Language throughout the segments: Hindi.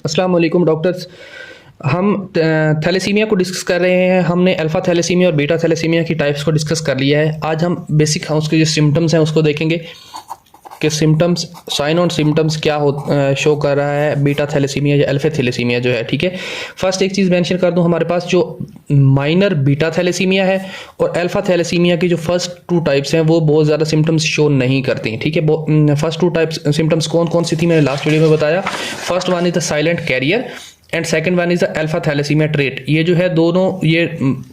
अस्सलाम वालेकुम डॉक्टर्स। हम थैलेसीमिया को डिस्कस कर रहे हैं। हमने अल्फ़ा थैलेसीमिया और बीटा थैलेसीमिया की टाइप्स को डिस्कस कर लिया है। आज हम बेसिक उसके जो सिम्टम्स हैं उसको देखेंगे कि सिम्टम्स, साइन और सिम्टम्स क्या शो कर रहा है बीटा थैलेसीमिया या अल्फ़ा थैलेसीमिया जो है। ठीक है, फर्स्ट एक चीज़ मेंशन कर दूं, हमारे पास जो माइनर बीटा थैलेसीमिया है और अल्फ़ा थैलेसीमिया की जो फर्स्ट टू टाइप्स हैं वो बहुत ज़्यादा सिम्टम्स शो नहीं करती हैं। ठीक है, फर्स्ट टू टाइप्स सिम्टम्स कौन कौन सी थी मैंने लास्ट वीडियो में बताया। First one is the silent carrier and second one is the alpha thalassemia trait. ये जो है दोनों ये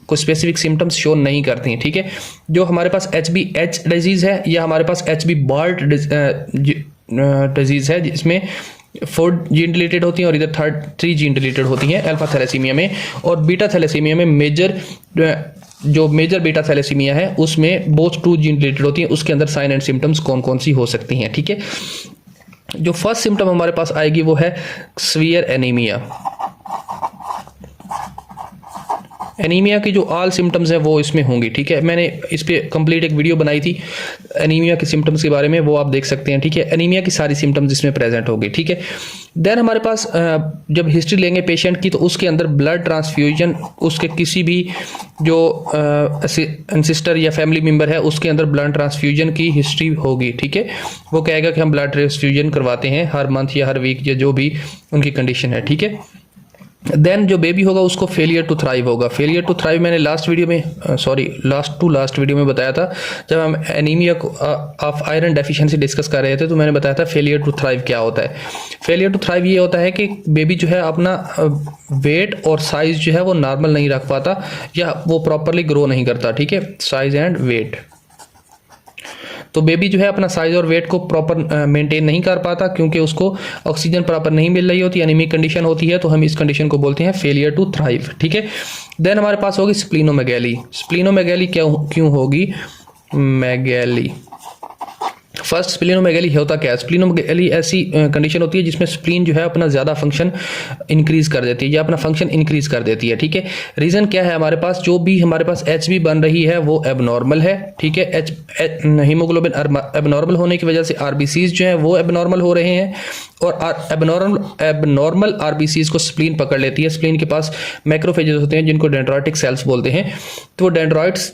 कुछ स्पेसिफिक सिम्टम्स शो नहीं करती हैं। ठीक है, जो हमारे पास HbH डिजीज़ है या हमारे पास HB बार्ट डिजीज़ है जिसमें 4 जीन डिलीटेड होती हैं और इधर 3 जीन डिलीटेड होती हैं अल्फा थैलेसीमिया में। और बीटा थैलेसीमिया में जो मेजर बीटा थैलेसीमिया है उसमें बोथ 2 जीन डिलीटेड होती हैं। उसके अंदर साइन एंड सिम्टम्स कौन कौन सी हो सकती हैं। ठीक है, जो फर्स्ट सिम्टम हमारे पास आएगी वो है सीवियर एनीमिया। एनीमिया की जो ऑल सिम्टम्स हैं वो इसमें होंगी। ठीक है, मैंने इस पे कंप्लीट एक वीडियो बनाई थी एनीमिया के सिम्टम्स के बारे में, वो आप देख सकते हैं। ठीक है, एनीमिया की सारी सिम्टम्स इसमें प्रेजेंट होगी। ठीक है, देन हमारे पास जब हिस्ट्री लेंगे पेशेंट की तो उसके अंदर ब्लड ट्रांसफ्यूजन, उसके किसी भी जो सिस्टर या फैमिली मेम्बर है उसके अंदर ब्लड ट्रांसफ्यूजन की हिस्ट्री होगी। ठीक है, वो कहेगा कि हम ब्लड ट्रांसफ्यूजन करवाते हैं हर मंथ या हर वीक या जो भी उनकी कंडीशन है। ठीक है, देन जो बेबी होगा उसको फेलियर टू थ्राइव होगा। फेलियर टू थ्राइव मैंने लास्ट वीडियो में बताया था जब हम anaemia of iron deficiency discuss कर रहे थे, तो मैंने बताया था फेलियर टू थ्राइव क्या होता है। फेलियर टू थ्राइव ये होता है कि बेबी जो है अपना वेट और साइज जो है वो नॉर्मल नहीं रख पाता या वो प्रॉपरली ग्रो नहीं करता। ठीक है, साइज एंड वेट, तो बेबी जो है अपना साइज और वेट को प्रॉपर मेंटेन नहीं कर पाता क्योंकि उसको ऑक्सीजन प्रॉपर नहीं मिल रही होती, एनीमिक कंडीशन होती है, तो हम इस कंडीशन को बोलते हैं फेलियर टू थ्राइव। ठीक है, देन हमारे पास होगी स्प्लीनोमेगैली। स्प्लीनोमेगैली क्यों होगी मैगैली? फर्स्ट स्प्लीनोमेगैली होता क्या है? स्प्लीनोमेगैली ऐसी कंडीशन होती है जिसमें स्प्लीन जो है अपना ज़्यादा फंक्शन इंक्रीज कर देती है या अपना फंक्शन इंक्रीज कर देती है। ठीक है, रीज़न क्या है? हमारे पास जो भी हमारे पास HB बन रही है वो एबनॉर्मल है। ठीक है, हीमोग्लोबिन एबनॉर्मल होने की वजह से RBCs जो है वो एबनॉर्मल हो रहे हैं और एबनॉर्मल RBCs को स्प्लीन पकड़ लेती है। स्प्लीन के पास मैक्रोफेजेस होते हैं जिनको डेंड्राइटिक सेल्स बोलते हैं, तो डेंड्राइट्स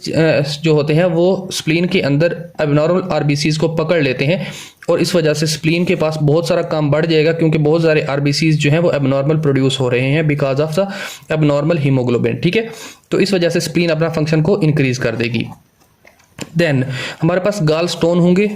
जो होते हैं वो स्प्लीन के अंदर एबनॉर्मल RBCs को पकड़ लेते हैं और इस वजह से स्प्लीन के पास बहुत सारा काम बढ़ जाएगा क्योंकि बहुत सारे RBCs जो हैं वो एबनॉर्मल प्रोड्यूस हो रहे हैं because of the abnormal haemoglobin. ठीक है, तो इस वजह से स्प्लीन अपना फंक्शन को इंक्रीज कर देगी। देन हमारे पास गॉल स्टोन होंगे।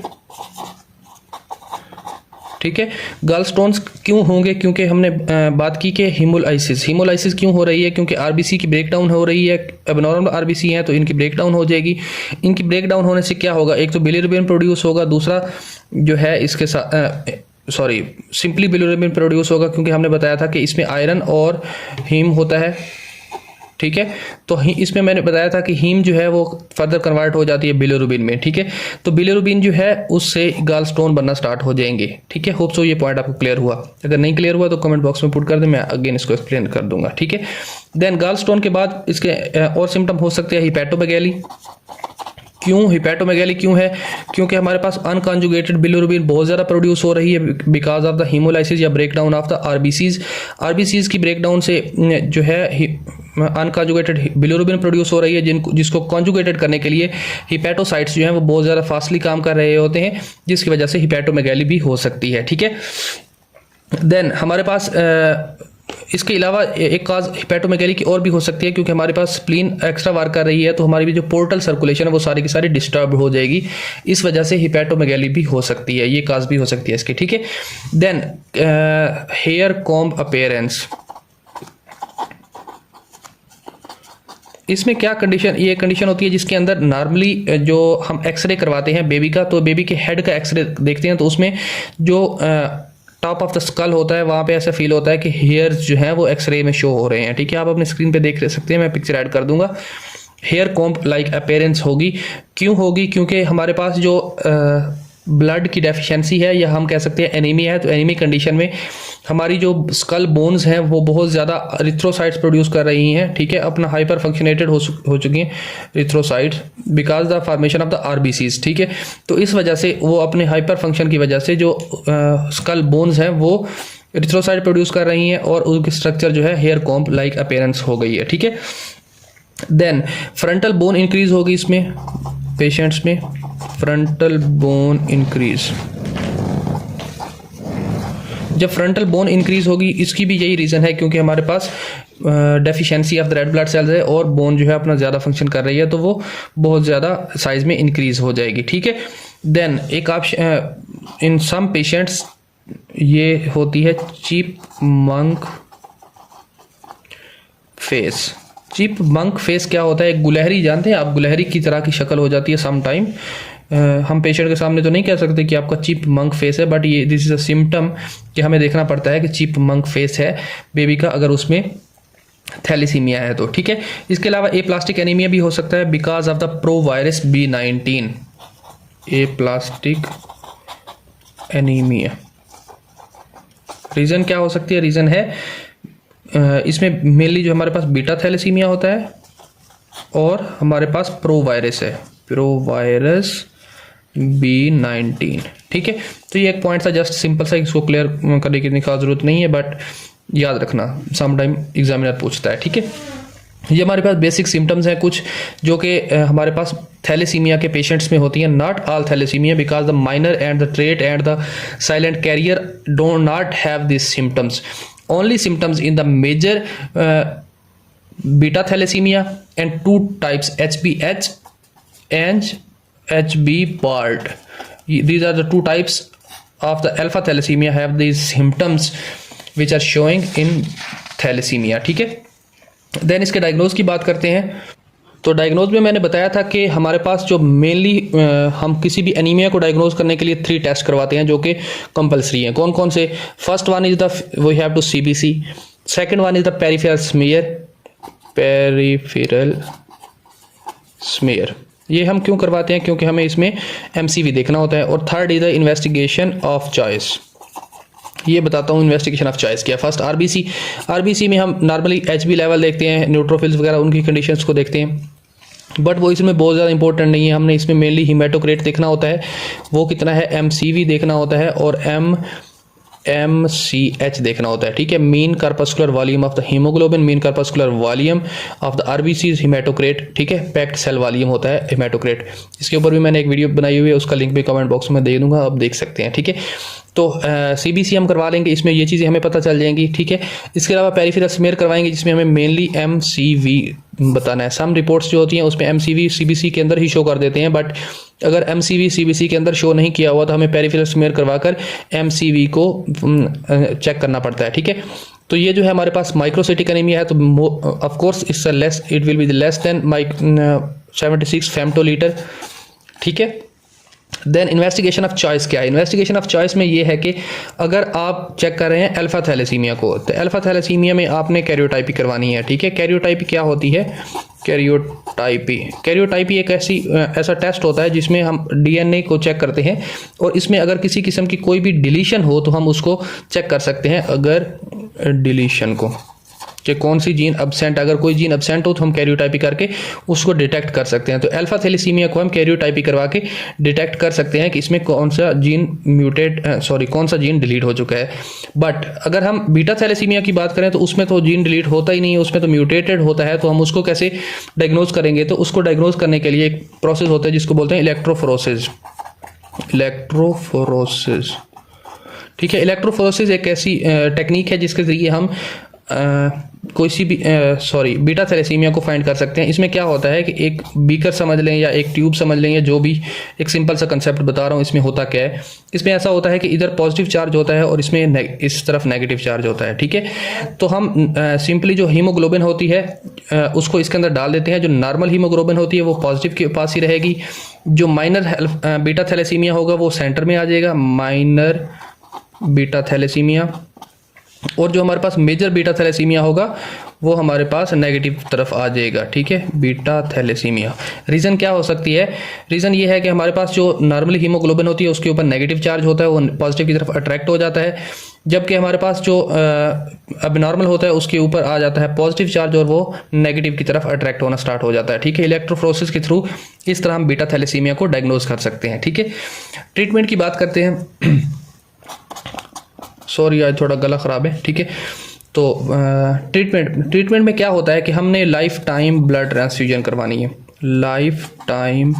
ठीक है, गॉल स्टोन्स क्यों होंगे? क्योंकि हमने बात की कि हीमोलाइसिस क्यों हो रही है? क्योंकि RBC की ब्रेकडाउन हो रही है। एबनॉर्मल RBC हैं तो इनकी ब्रेकडाउन हो जाएगी। इनकी ब्रेकडाउन होने से क्या होगा? एक तो बिलिरुबिन प्रोड्यूस होगा, दूसरा जो है इसके साथ सिंपली बिलिरुबिन प्रोड्यूस होगा क्योंकि हमने बताया था कि इसमें आयरन और हीम होता है। ठीक है, तो इसमें मैंने बताया था कि हीम जो है वो फर्दर कन्वर्ट हो जाती है बिलिरुबिन में। ठीक है, तो बिलिरुबिन जो है उससे गॉल स्टोन बनना स्टार्ट हो जाएंगे। ठीक है, होप सो ये पॉइंट आपको क्लियर हुआ। अगर नहीं क्लियर हुआ तो कमेंट बॉक्स में पुट कर दें, मैं अगेन इसको एक्सप्लेन कर दूंगा। ठीक है, देन गॉल स्टोन के बाद इसके और सिम्टम हो सकते हैं हिपैटोमेगैली। क्यों हिपैटोमेगैली क्यों है? क्योंकि हमारे पास अनकॉन्जुगेटेड बिलिरुबिन बहुत ज़्यादा प्रोड्यूस हो रही है बिकॉज ऑफ द हीमोलाइसिस या ब्रेकडाउन ऑफ द RBCs की ब्रेकडाउन से जो है अनकॉन्जुगेटेड बिलिरुबिन प्रोड्यूस हो रही है जिसको कॉन्जुगेटेड करने के लिए हिपैटोसाइट्स जो हैं वो बहुत ज़्यादा फास्टली काम कर रहे होते हैं जिसकी वजह से हिपैटोमेगैली भी हो सकती है। ठीक है, देन हमारे पास इसके अलावा एक काज हिपैटोमेगैली की और भी हो सकती है क्योंकि हमारे पास स्प्लीन एक्स्ट्रा वर्क कर रही है तो हमारी भी जो पोर्टल सर्कुलेशन है वो सारी की सारी डिस्टर्ब हो जाएगी। इस वजह से हिपैटोमेगैली भी हो सकती है, ये काज भी हो सकती है इसकी। ठीक है, देन हेयर कॉम्ब अपीयरेंस। इसमें क्या कंडीशन? ये कंडीशन होती है जिसके अंदर नॉर्मली जो हम एक्सरे करवाते हैं बेबी का, तो बेबी के हेड का एक्सरे देखते हैं तो उसमें जो टॉप ऑफ द स्कल होता है वहाँ पे ऐसा फील होता है कि हेयर्स जो हैं वो एक्सरे में शो हो रहे हैं। ठीक है, आप अपने स्क्रीन पे देख सकते हैं, मैं पिक्चर ऐड कर दूंगा। हेयर कॉम्ब लाइक अपीयरेंस होगी। क्यों होगी? क्योंकि हमारे पास जो ब्लड की डेफिशिएंसी है या हम कह सकते हैं एनीमिया है, तो एनीमिक कंडीशन में हमारी जो स्कल बोन्स हैं वो बहुत ज़्यादा इरिथ्रोसाइट्स प्रोड्यूस कर रही हैं। ठीक है, अपना हाइपर फंक्शनेटेड हो चुकी हैं erythrocytes because the formation of the RBCs। ठीक है, तो इस वजह से वो अपने हाइपर फंक्शन की वजह से जो स्कल बोन्स हैं वो एरिथ्रोसाइट प्रोड्यूस कर रही हैं और उनकी स्ट्रक्चर जो है हेयर कॉम्ब लाइक अपीयरेंस हो गई है, ठीक है। देन फ्रंटल बोन इंक्रीज होगी इसमें, पेशेंट्स में फ्रंटल बोन इंक्रीज। जब फ्रंटल बोन इंक्रीज होगी, इसकी भी यही रीज़न है क्योंकि हमारे पास deficiency of the red blood cells है और बोन जो है अपना ज़्यादा फंक्शन कर रही है, तो वो बहुत ज़्यादा साइज में इंक्रीज हो जाएगी, ठीक है। देन एक ऑप्शन इन सम पेशेंट्स ये होती है chipmunk face. Chipmunk face क्या होता है? गुलहरी, जानते हैं आप, गुलहरी की तरह की शक्ल हो जाती है सम टाइम। हम पेशेंट के सामने तो नहीं कह सकते कि आपका चीप मंक फेस है, बट ये दिस इज अ सिम्टम कि हमें देखना पड़ता है कि चीप मंक फेस है बेबी का अगर उसमें थैलेसीमिया है तो, ठीक है। इसके अलावा एप्लास्टिक एनीमिया भी हो सकता है because of the provirus B19। Aplastic anaemia reason क्या हो सकती है? रीज़न है इसमें मेनली जो हमारे पास बीटा थैलेसीमिया होता है और हमारे पास प्रोवायरस है, प्रोवायरस B19, ठीक है। तो ये एक पॉइंट था, जस्ट सिंपल सा, इसको क्लियर करने की खास जरूरत नहीं है, बट याद रखना सम टाइम एग्जामिनर पूछता है, ठीक है। ये हमारे पास बेसिक सिम्टम्स हैं कुछ जो कि हमारे पास थैलेसीमिया के पेशेंट्स में होती हैं। Not all thalassemia because the minor and the trait and the silent carrier do not have this symptoms. Only symptoms in the major beta thalassemia and two types HBH and HB part. These are the two types of the alpha thalassemia have these symptoms which are showing in thalassemia, ठीक है। देन इसके डायग्नोज की बात करते हैं। तो डायग्नोज में मैंने बताया था कि हमारे पास जो मेनली हम किसी भी एनीमिया को डायग्नोज करने के लिए 3 टेस्ट करवाते हैं जो कि कंपलसरी हैं। कौन कौन से? First one is the we have to CBC, second one is the peripheral smear, peripheral smear ये हम क्यों करवाते हैं? क्योंकि हमें इसमें MCV देखना होता है। और third is the investigation of choice. ये बताता हूँ इन्वेस्टिगेशन ऑफ चॉइस क्या। फर्स्ट आरबीसी में हम नॉर्मली HB लेवल देखते हैं, न्यूट्रोफिल्स वगैरह उनकी कंडीशंस को देखते हैं, बट वो इसमें बहुत ज़्यादा इंपॉर्टेंट नहीं है। हमने इसमें मेनली हीमेटोक्रेट देखना होता है, वो कितना है, MCV देखना होता है और MCH देखना होता है, ठीक है। Mean corpuscular volume of the haemoglobin, mean corpuscular volume of the RBCs हीमेटोक्रेट, ठीक है। पैक्ड सेल वॉल्यूम होता है हीमेटोक्रेट। इसके ऊपर भी मैंने एक वीडियो बनाई हुई है, उसका लिंक भी कमेंट बॉक्स में दे दूंगा, आप देख सकते हैं, ठीक है। तो CBC हम करवा लेंगे, इसमें ये चीज़ें हमें पता चल जाएंगी, ठीक है। इसके अलावा पेरिफेरल स्मीयर करवाएंगे जिसमें हमें मेनली MCV बताना है। सम रिपोर्ट्स जो होती हैं उसमें MCV CBC के अंदर ही शो कर देते हैं, बट अगर MCV CBC के अंदर शो नहीं किया हुआ तो हमें पेरिफेरल स्मीयर करवाकर MCV को चेक करना पड़ता है, ठीक है। तो ये जो है हमारे पास माइक्रोसिटिक एनीमिया है, तो of course it's less, it will be less than 76 फेम्टोलीटर, ठीक है। देन इन्वेस्टिगेशन ऑफ चॉइस क्या है? इन्वेस्टिगेशन ऑफ चॉइस में ये है कि अगर आप चेक कर रहे हैं अल्फा थैलेसीमिया को, तो अल्फा थैलेसीमिया में आपने कैरियोटाइपी करवानी है, ठीक है। कैरियोटाइपी क्या होती है? कैरियोटाइपी एक ऐसा टेस्ट होता है जिसमें हम DNA को चेक करते हैं और इसमें अगर किसी किस्म की कोई भी डिलीशन हो तो हम उसको चेक कर सकते हैं। अगर डिलीशन को कि कौन सी जीन एब्सेंट, अगर कोई जीन एब्सेंट हो तो हम कैरियोटाइपी करके उसको डिटेक्ट कर सकते हैं। तो अल्फा थैलेसीमिया को हम कैरियोटाइपी करवा के डिटेक्ट कर सकते हैं कि इसमें कौन सा जीन कौन सा जीन डिलीट हो चुका है। बट अगर हम बीटा थैलेसीमिया की बात करें तो उसमें तो जीन डिलीट होता ही नहीं है, उसमें तो म्यूटेटेड होता है। तो हम उसको कैसे डायग्नोज करेंगे? तो उसको डायग्नोज करने के लिए एक प्रोसेस होता है जिसको बोलते हैं इलेक्ट्रोफोरोसिस, ठीक है। इलेक्ट्रोफोरोसिस एक ऐसी टेक्निक है जिसके जरिए हम कोई सी भी बीटा थैलेसीमिया को फाइंड कर सकते हैं। इसमें क्या होता है कि एक बीकर समझ लें या एक ट्यूब समझ लें या जो भी, एक सिंपल सा कंसेप्ट बता रहा हूँ। इसमें होता क्या है? इसमें ऐसा होता है कि इधर पॉजिटिव चार्ज होता है और इसमें इस तरफ नेगेटिव चार्ज होता है, ठीक है। तो हम सिंपली जो हीमोग्लोबिन होती है उसको इसके अंदर डाल देते हैं। जो नॉर्मल हीमोग्लोबिन होती है वो पॉजिटिव के पास ही रहेगी। जो माइनर बीटा थैलेसीमिया होगा वो सेंटर में आ जाएगा, माइनर बीटा थैलेसीमिया। और जो हमारे पास मेजर बीटा थैलेसीमिया होगा वो हमारे पास नेगेटिव तरफ आ जाएगा, ठीक है, बीटा थैलेसीमिया। रीज़न क्या हो सकती है? रीज़न ये है कि हमारे पास जो नॉर्मली हीमोग्लोबिन होती है उसके ऊपर नेगेटिव चार्ज होता है, वो पॉजिटिव की तरफ अट्रैक्ट हो जाता है, जबकि हमारे पास जो अबनॉर्मल होता है उसके ऊपर आ जाता है पॉजिटिव चार्ज और वो नेगेटिव की तरफ अट्रैक्ट होना स्टार्ट हो जाता है, ठीक है। इलेक्ट्रोफोरेसिस के थ्रू इस तरह हम बीटा थैलेसीमिया को डायग्नोज कर सकते हैं, ठीक है। ट्रीटमेंट की बात करते हैं। सॉरी आज थोड़ा गला ख़राब है, ठीक है। तो ट्रीटमेंट में क्या होता है कि हमने लाइफ टाइम ब्लड ट्रांसफ्यूजन करवानी है, लाइफ टाइम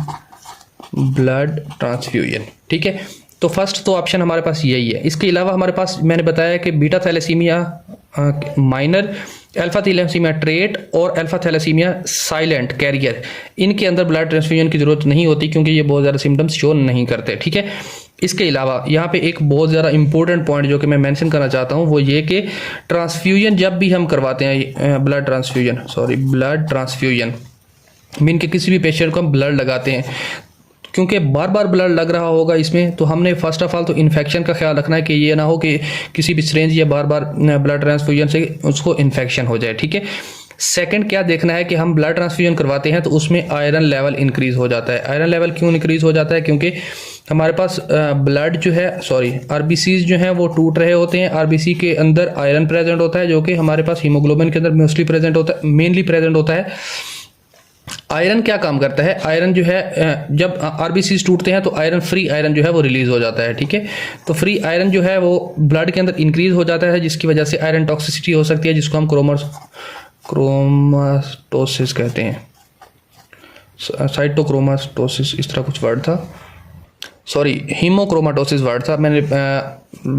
ब्लड ट्रांसफ्यूजन, ठीक है। तो फर्स्ट तो ऑप्शन हमारे पास यही है। इसके अलावा हमारे पास मैंने बताया कि beta thalassemia minor, alpha thalassemia trait और अल्फा थैलेसीमिया साइलेंट कैरियर, इनके अंदर ब्लड ट्रांसफ्यूजन की ज़रूरत नहीं होती क्योंकि ये बहुत ज़्यादा सिम्टम्स शो नहीं करते, ठीक है। इसके अलावा यहाँ पे एक बहुत ज़्यादा इंपॉर्टेंट पॉइंट जो कि मैं मेंशन करना चाहता हूँ वो ये कि ट्रांसफ्यूजन जब भी हम करवाते हैं, ब्लड ट्रांसफ्यूजन मीन के किसी भी पेशेंट को हम ब्लड लगाते हैं, क्योंकि बार बार ब्लड लग रहा होगा इसमें, तो हमने फर्स्ट ऑफ ऑल तो इन्फेक्शन का ख्याल रखना है कि ये ना हो कि किसी भी सिरिंज या बार बार ब्लड ट्रांसफ्यूजन से उसको इन्फेक्शन हो जाए, ठीक है। सेकंड क्या देखना है कि हम ब्लड ट्रांसफ्यूजन करवाते हैं तो उसमें आयरन लेवल इंक्रीज़ हो जाता है। आयरन लेवल क्यों इंक्रीज़ हो जाता है? क्योंकि हमारे पास ब्लड जो है आरबीसीज जो हैं वो टूट रहे होते हैं। आरबीसी के अंदर आयरन प्रेजेंट होता है जो कि हमारे पास हीमोग्लोबिन के अंदर मोस्टली प्रेजेंट होता है, मेनली प्रेजेंट होता है। आयरन क्या काम करता है? आयरन जो है जब आरबीसीज टूटते हैं तो आयरन फ्री आयरन जो है वो रिलीज हो जाता है, ठीक है। तो फ्री आयरन जो है वो ब्लड के अंदर इंक्रीज हो जाता है, जिसकी वजह से आयरन टॉक्सिसिटी हो सकती है, जिसको हम क्रोमाटोसिस कहते हैं, साइटोक्रोमाटोसिस इस तरह कुछ वर्ड था, सॉरी हीमोक्रोमाटोसिस वर्ड था। मैंने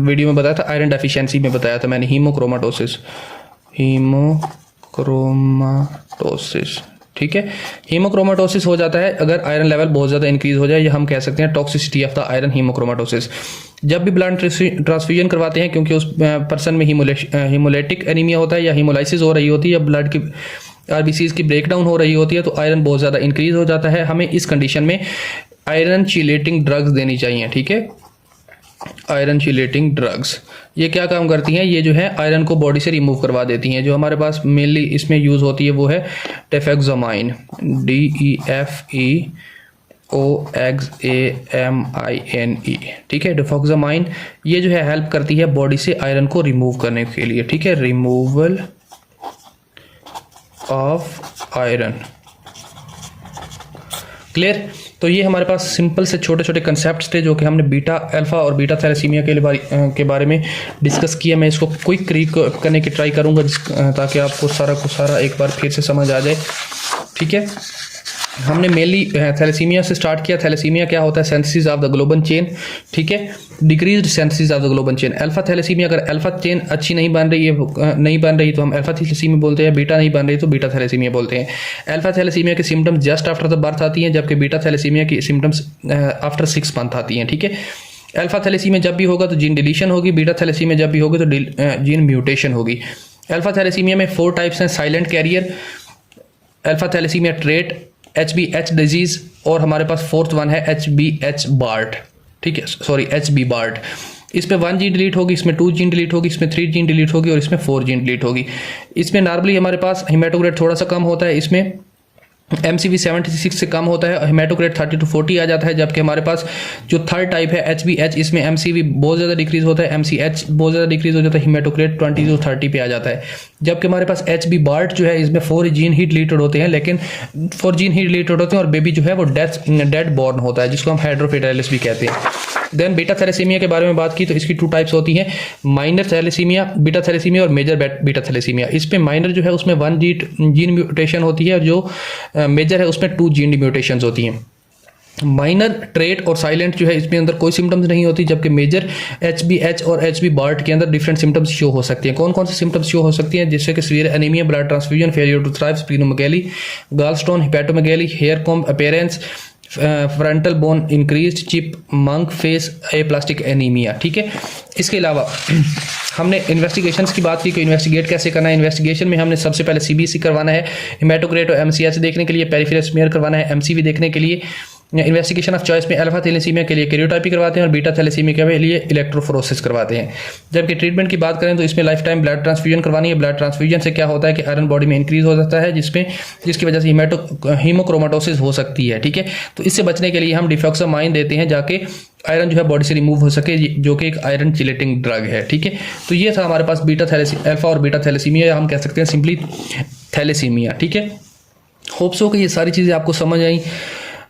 वीडियो में बताया था, आयरन डेफिशिएंसी में बताया था मैंने हीमोक्रोमाटोसिस, ठीक है। हीमोक्रोमाटोसिस हो जाता है अगर आयरन लेवल बहुत ज़्यादा इंक्रीज हो जाए, या हम कह सकते हैं टॉक्सिसिटी ऑफ द आयरन हीमोक्रोमाटोसिस। जब भी ब्लड ट्रांसफ्यूजन करवाते हैं, क्योंकि उस पर्सन में हीमोलाइटिक एनीमिया होता है या हीमोलाइसिस हो रही होती है या ब्लड की आरबीसीज की ब्रेकडाउन हो रही होती है, तो आयरन बहुत ज़्यादा इंक्रीज हो जाता है। हमें इस कंडीशन में आयरन चिलेटिंग ड्रग्स देनी चाहिए, ठीक है। आयरन चिलेटिंग ड्रग्स ये क्या काम करती हैं? ये जो है आयरन को बॉडी से रिमूव करवा देती हैं। जो हमारे पास मेनली इसमें यूज़ होती है वो है डेफेक्सामाइन, DEFEOXAMINE, ठीक है। डेफेक्सामाइन ये जो है हेल्प करती है बॉडी से आयरन को रिमूव करने के लिए, ठीक है, रिमूवल ऑफ आयरन। क्लियर? तो ये हमारे पास सिंपल से छोटे छोटे कंसेप्ट थे जो कि हमने बीटा अल्फा और बीटा थैलेसीमिया के बारे में डिस्कस किया। मैं इसको क्विक रीड करने की ट्राई करूंगा ताकि आपको सारा एक बार फिर से समझ आ जाए, ठीक है। हमने मेनली थैलेसीमिया से स्टार्ट किया। थैलेसीमिया क्या होता है? Synthesis of the globin chain, ठीक है, decreased synthesis of the globin chain. Alpha thalassaemia, अगर अल्फा चेन अच्छी नहीं बन रही तो हम अल्फा थैलेसीमिया बोलते हैं, बीटा नहीं बन रही तो बीटा थैलेसीमिया बोलते हैं। अल्फा थैलेसीमिया के symptoms just after the birth आती हैं, जबकि बीटा थैलेसीमिया की सिम्टम्स आफ्टर 6 मंथ आती हैं, ठीक है। अल्फा थैलेसीमिया जब भी होगा तो जीन डिलीशन होगी, बीटा थैलेसीमिया जब भी होगी तो जीन म्यूटेशन होगी। अल्फा थैलेसीमिया में 4 टाइप्स हैं: silent carrier, alpha thalassemia trait, HbH disease, और हमारे पास फोर्थ वन है HbH बार्ट, ठीक है, सॉरी HB बार्ट। इसमें 1 जीन डिलीट होगी, इसमें 2 जीन डिलीट होगी, इसमें 3 जीन डिलीट होगी और इसमें 4 जीन डिलीट होगी। इसमें नॉर्मली हमारे पास हेमाटोक्रेट थोड़ा सा कम होता है, इसमें MCV 76 से कम होता है, हेमाटोक्रेट 30 to 40 आ जाता है। जबकि हमारे पास जो थर्ड टाइप है HbH, इसमें MCV बहुत ज़्यादा डिक्रीज होता है, MCH बहुत ज़्यादा डिक्रीज हो जाता है, हेमाटोक्रेट 20 to 30 पे आ जाता है। जबकि हमारे पास HB बार्ट जो है इसमें 4 जीन ही डिलीटेड होते हैं, लेकिन 4 जीन ही डिलीटेड होते हैं और बेबी जो है वो डेड बॉर्न होता है, जिसको हम हाइड्रोफिटाइलिस भी कहते हैं। देन बीटा थैलेसीमिया के बारे में बात की तो इसकी 2 टाइप्स होती हैं: माइनर थैलेसीमिया, बीटा थैलेसीमिया, और मेजर बीटा थैलेसीमिया। इसमें माइनर जो है उसमें 1 जीन म्यूटेशन होती है और जो मेजर है उसमें 2 जीन म्यूटेशंस होती हैं। माइनर ट्रेट और साइलेंट जो है इसमें अंदर कोई सिम्टम्स नहीं होती, जबकि मेजर HbH और HB बार्ट के अंदर डिफरेंट सिम्टम्स शो हो सकते हैं। कौन कौन से सिम्टम्स शो हो सकती हैं? जिससे कि severe anaemia, blood transfusion, failure to thrive, splenomegaly, gallstone, hepatomegaly, hair comb appearance, frontal bone increased, chipmunk face, aplastic anaemia, ठीक है। इसके अलावा हमने इन्वेस्टिगेशंस की बात की कि इन्वेस्टिगेट कैसे करना है। इन्वेस्टिगेशन में हमने सबसे पहले CBC करवाना है, हेमाटोक्रेट और MCH देखने के लिए, पेरिफेरल स्मीयर करवाना है, MCV देखने के लिए। इन्वेस्टिगेशन ऑफ चॉइस में अल्फा थैलेसीमिया के लिए कैरियोटाइपी करवाते हैं और बीटा थैलेसीमिया के लिए इलेक्ट्रोफोरोसिस करवाते हैं। जबकि ट्रीटमेंट की बात करें तो इसमें लाइफ टाइम ब्लड ट्रांसफ्यूजन करवानी है। ब्लड ट्रांसफ्यूजन से क्या होता है कि आयरन बॉडी में इंक्रीज हो जाता है, जिसकी वजह से हीमोक्रोमाटोसिस हो सकती है, ठीक है। तो इससे बचने के लिए हम डिफेक्सामाइन देते हैं जाके आयरन जो है बॉडी से रिमूव हो सके, जो कि एक आयरन चिलेटिंग ड्रग है, ठीक है। तो ये था हमारे पास अल्फा और बीटा थैलेसीमिया, या हम कह सकते हैं सिंपली थैलेसीमिया, ठीक है। होप सो कि ये सारी चीज़ें आपको समझ आई।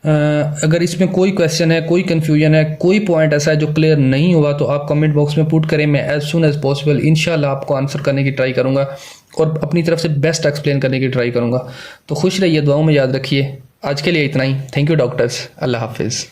अगर इसमें कोई क्वेश्चन है, कोई कन्फ्यूजन है, कोई पॉइंट ऐसा है जो क्लियर नहीं हुआ तो आप कमेंट बॉक्स में पुट करें। मैं एज सुन एज पॉसिबल इंशाल्लाह आपको आंसर करने की ट्राई करूँगा और अपनी तरफ से बेस्ट एक्सप्लेन करने की ट्राई करूँगा। तो खुश रहिए, दुआओं में याद रखिए। आज के लिए इतना ही। Thank you doctors. अल्लाह हाफिज़।